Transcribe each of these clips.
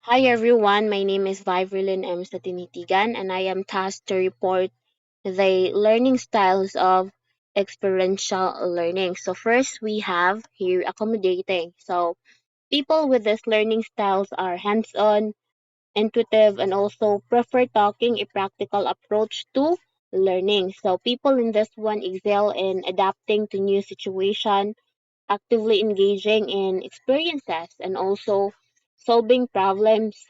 Hi everyone, my name is Viverlyn M. Satinitigan and I am tasked to report the learning styles of experiential learning. So first we have here accommodating. So people with these learning styles are hands-on, intuitive, and also prefer taking a practical approach to learning. So people in this one excel in adapting to new situation, actively engaging in experiences, and also solving problems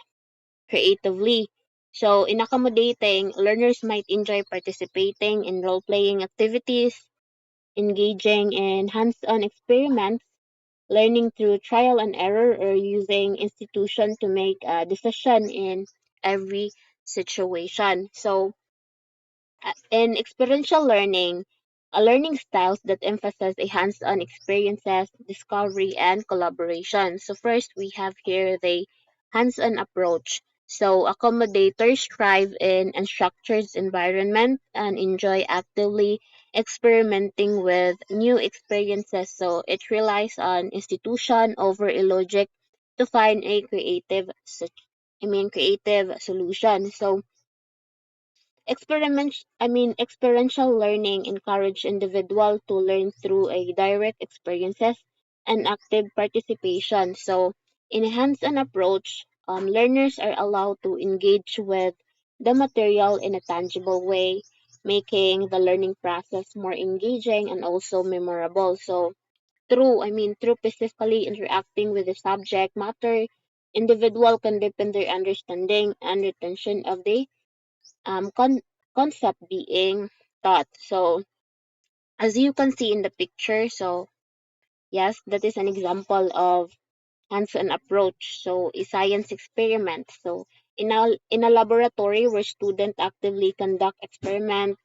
creatively. So, in accommodating, learners might enjoy participating in role playing activities, engaging in hands on experiments, learning through trial and error, or using institution to make a decision in every situation. So, in experiential learning, a learning styles that emphasize a hands-on experiences, discovery, and collaboration. So first, we have here the hands-on approach. So accommodators thrive in unstructured environment and enjoy actively experimenting with new experiences. So it relies on institution over a logic to find a creative solution. So experiential learning encourage individual to learn through a direct experiences and active participation. So, in a hands-on approach, learners are allowed to engage with the material in a tangible way, making the learning process more engaging and also memorable. So, through physically interacting with the subject matter, individual can deepen their understanding and retention of the concept being taught. So, as you can see in the picture, so yes, that is an example of hands-on approach. So, a science experiment. So, in a laboratory where students actively conduct experiments,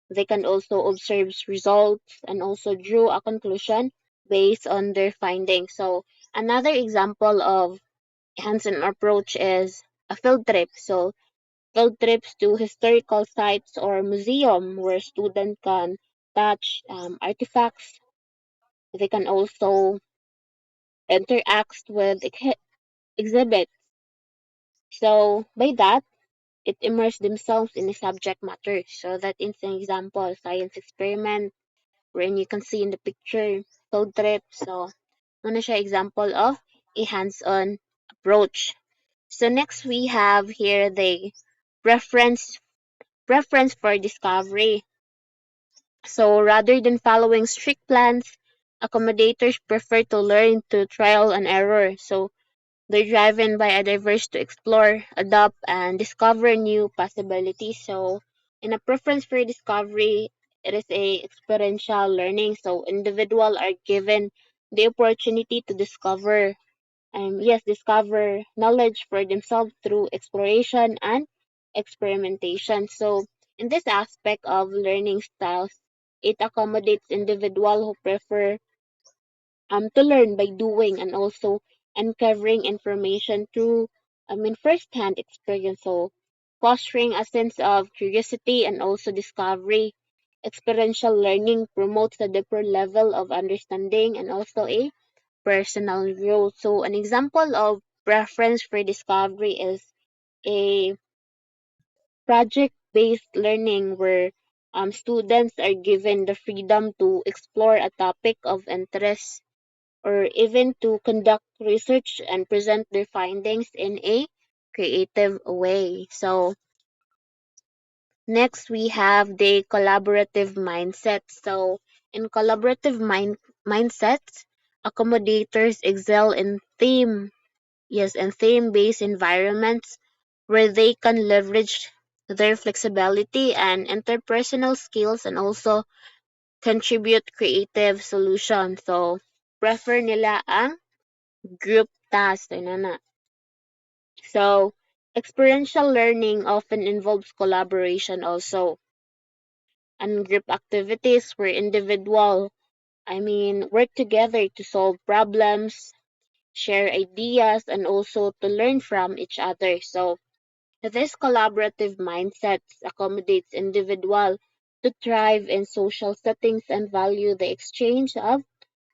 they can also observe results and also draw a conclusion based on their findings. So, another example of hands-on approach is a field trip. So, field trips to historical sites or museum where students can touch artifacts. They can also interact with exhibits. So by that, it immerse themselves in the subject matter. So that is an example, science experiment, wherein you can see in the picture, field trip. So, ano siya example of a hands-on approach. So next we have here the preference preference for discovery. So rather than following strict plans, accommodators prefer to learn through trial and error. So they're driven by a diverse to explore, adapt, and discover new possibilities. So in a preference for discovery, it is a experiential learning. So individuals are given the opportunity to discover knowledge for themselves through exploration and experimentation. So, in this aspect of learning styles, it accommodates individuals who prefer to learn by doing and also uncovering information through first-hand experience. So, fostering a sense of curiosity and also discovery. Experiential learning promotes a deeper level of understanding and also a personal growth. So, an example of preference for discovery is a project based learning where students are given the freedom to explore a topic of interest or even to conduct research and present their findings in a creative way. So, next we have the collaborative mindset. So, in mindsets, accommodators excel in theme-based environments where they can leverage their flexibility and interpersonal skills and also contribute creative solutions. So, prefer nila ang group task. Ano na. So, experiential learning often involves collaboration also and group activities where work together to solve problems, share ideas, and also to learn from each other. So, this collaborative mindset accommodates individuals to thrive in social settings and value the exchange of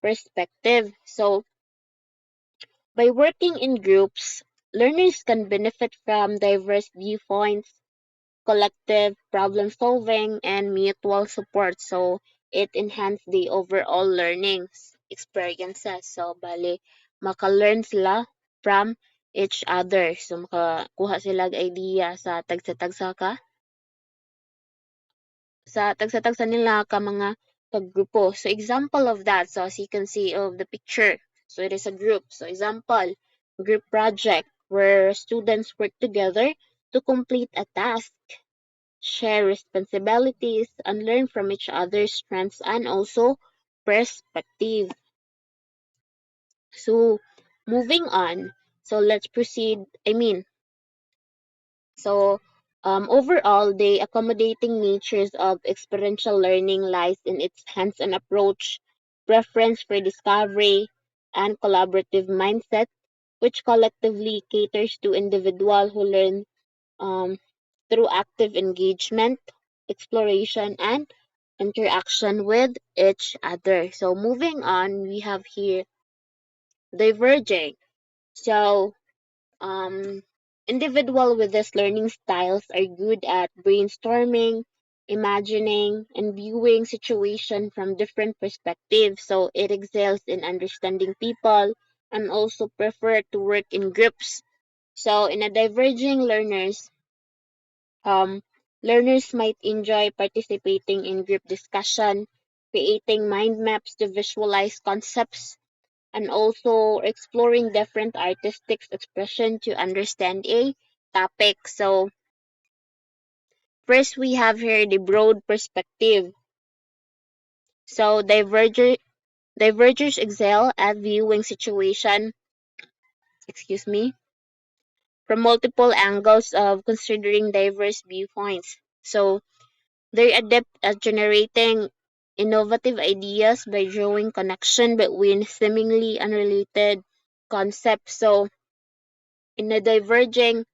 perspective. So, by working in groups, learners can benefit from diverse viewpoints, collective problem solving, and mutual support. So it enhance the overall learning experiences. So bali, maka-learn sila from each other. So makakuha sila og idea sa tagsa-tagsa sa tagsa-tagsa nila ka mga kaggrupo. So example of that, so as you can see of the picture, so it is a group. So example, group project where students work together to complete a task, share responsibilities, and learn from each other's strengths and also perspective. So moving on, so let's proceed. Overall, the accommodating natures of experiential learning lies in its hands-on approach, preference for discovery, and collaborative mindset, which collectively caters to individuals who learn um, through active engagement, exploration, and interaction with each other. So moving on, we have here diverging. So um, individual with these learning styles are good at brainstorming, imagining, and viewing situation from different perspectives. So it excels in understanding people and also prefer to work in groups. So in a diverging um, learners might enjoy participating in group discussion, creating mind maps to visualize concepts, and also exploring different artistic expression to understand a topic. So first we have here the broad perspective. So divergers excel at viewing situation, excuse me, from multiple angles of considering diverse viewpoints. So they're adept at generating innovative ideas by drawing connection between seemingly unrelated concepts. So in a diverging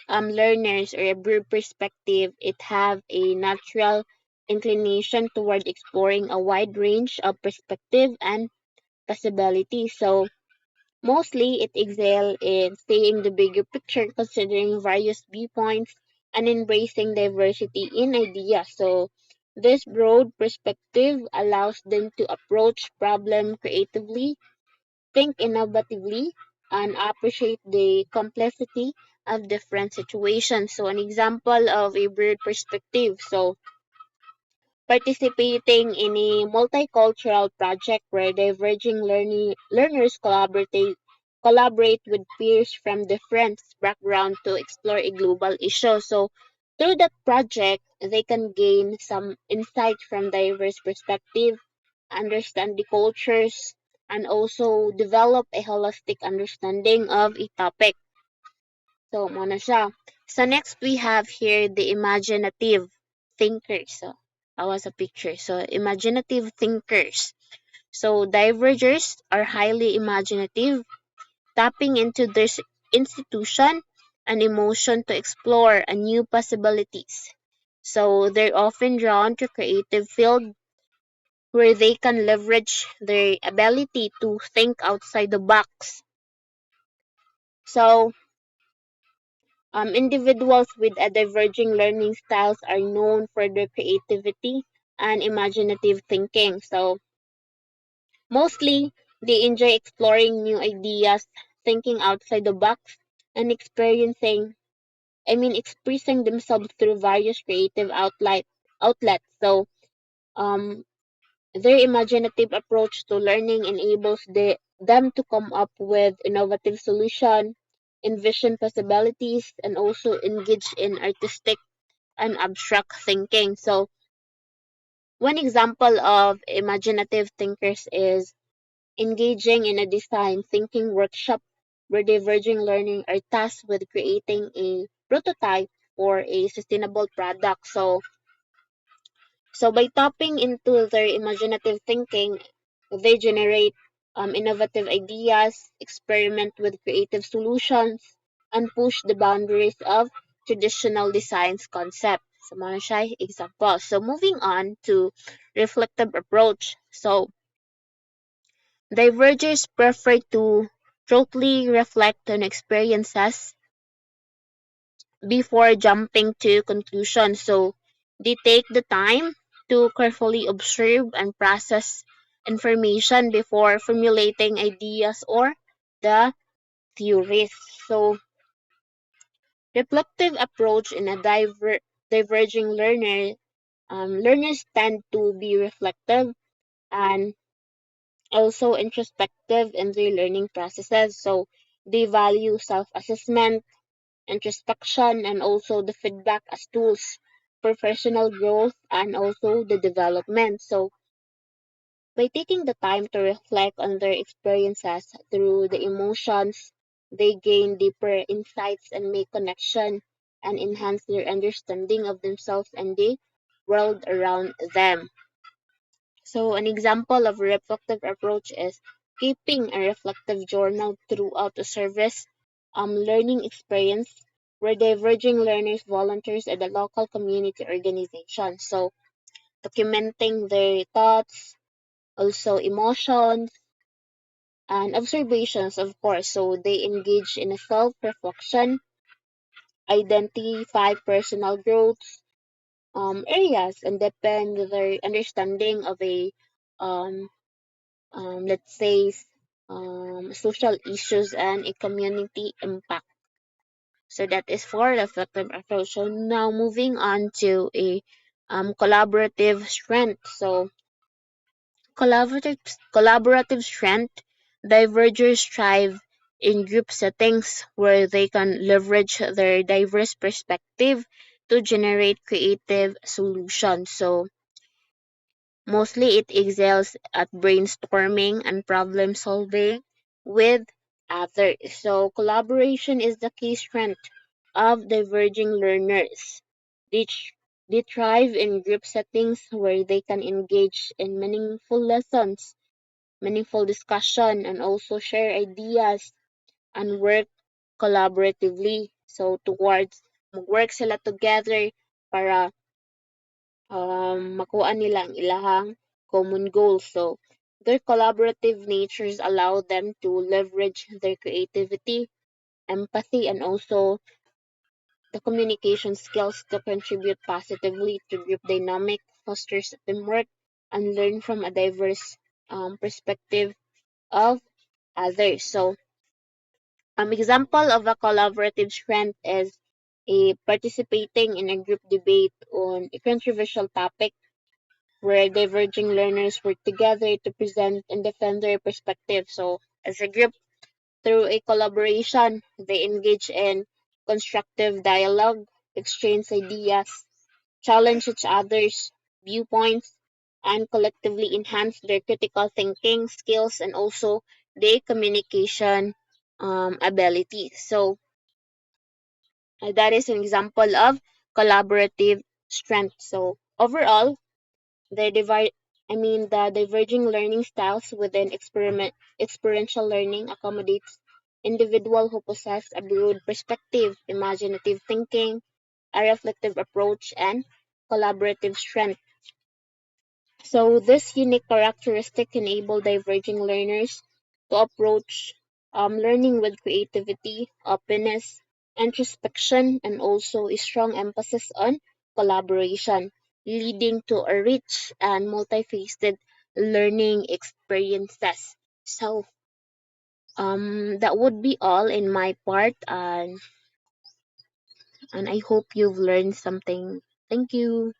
learners or a broad perspective, it have a natural inclination toward exploring a wide range of perspective and possibilities. So mostly it excel in seeing the bigger picture, considering various viewpoints and embracing diversity in ideas. So this broad perspective allows them to approach problem creatively, think innovatively, and appreciate the complexity of different situations. So, an example of a broad perspective. So, participating in a multicultural project where learners collaborate with peers from different backgrounds to explore a global issue. So, through that project, they can gain some insight from diverse perspectives, understand the cultures, and also develop a holistic understanding of a topic. So, muna siya. So, next we have here the imaginative thinkers. So, I was a picture. So, imaginative thinkers. So, divergers are highly imaginative, tapping into their institution and emotion to explore a new possibilities. So, they're often drawn to creative field where they can leverage their ability to think outside the box. So, individuals with a diverging learning styles are known for their creativity and imaginative thinking. So, mostly they enjoy exploring new ideas, thinking outside the box, and expressing themselves through various creative outlets. So, um, their imaginative approach to learning enables them to come up with innovative solutions, envision possibilities, and also engage in artistic and abstract thinking. So, one example of imaginative thinkers is engaging in a design thinking workshop where diverging learning are tasked with creating a prototype or a sustainable product. So by tapping into their imaginative thinking, they generate innovative ideas, experiment with creative solutions, and push the boundaries of traditional designs concepts. So, mga siya example. So, moving on to reflective approach. So, divergers prefer to thoroughly reflect on experiences before jumping to conclusions. So they take the time to carefully observe and process information before formulating ideas or the theories. So reflective approach in a diverging learners tend to be reflective and also introspective in their learning processes. So they value self-assessment, introspection, and also the feedback as tools for personal growth and also the development. So by taking the time to reflect on their experiences through the emotions, they gain deeper insights and make connection and enhance their understanding of themselves and the world around them. So an example of a reflective approach is keeping a reflective journal throughout a service learning experience where diverging learners volunteers at the local community organization. So documenting their thoughts, also emotions and observations, of course. So they engage in a self-reflection, identify personal growth areas, and deepen their understanding of a um, let's say, social issues and a community impact. So that is for reflective approach. So now moving on to a collaborative strength. So collaborative strength, divergers thrive in group settings where they can leverage their diverse perspective to generate creative solutions. So mostly it excels at brainstorming and problem solving with others. So collaboration is the key strength of diverging learners. They, tr- they thrive in group settings where they can engage in meaningful lessons, meaningful discussion, and also share ideas and work collaboratively. So towards mag-work sila together para makuha nila ang ilahang common goals. So, their collaborative natures allow them to leverage their creativity, empathy, and also the communication skills to contribute positively to group dynamic, fosters teamwork, and learn from a diverse perspective of others. So, example of a collaborative strength is a participating in a group debate on a controversial topic where diverging learners work together to present and defend their perspective. So, as a group, through a collaboration, they engage in constructive dialogue, exchange ideas, challenge each other's viewpoints, and collectively enhance their critical thinking skills and also their communication ability. So, that is an example of collaborative strength. So, overall, the the diverging learning styles within experiential learning accommodates individual who possess a broad perspective, imaginative thinking, a reflective approach, and collaborative strength. So this unique characteristic enable diverging learners to approach learning with creativity, openness, introspection, and also a strong emphasis on collaboration, leading to a rich and multifaceted learning experiences. So that would be all in my part, and I hope you've learned something. Thank you.